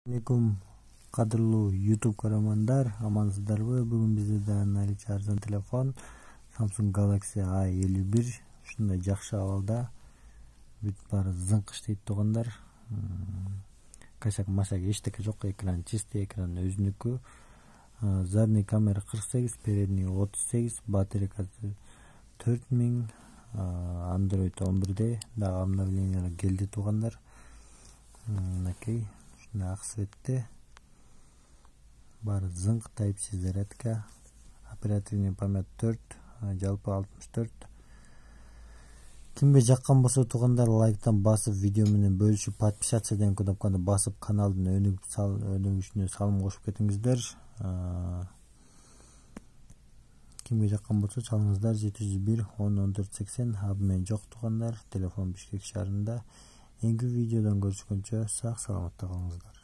Assalamualaikum кадырлуу YouTube көрөрмандар, амансыздарбы? Бүгүн бизде дагы арзан телефон Samsung Galaxy A51 ушундай жакшы абалда. Бүт баары зыңк иштейт тугандар. Кашак-машак эчтеке жок, экран чистый, экран өзүнүкү. Задний камера 48, передний 38, батарейкасы 4000, Android 11'de дагы обновлениялар келди тугандар. Мынакей ак светте баары зыңк, Type-C зарядка, оперативный память 4, жалпы 64. Кимге жаккан болсо тугандар, лайктан басып, видео менен бөлүшүп, подписаться деген кнопканы басып, каналдын өнүгүшүнө салым кошуп кетиңиздер. Кимге жаккан болсо чалыңыздар. 701 10 14 80 абмен жок тугандар. Телефон Бишкек шаарында. Эңги видеодон көрүшкөнчө сак саламатта калыңыздар.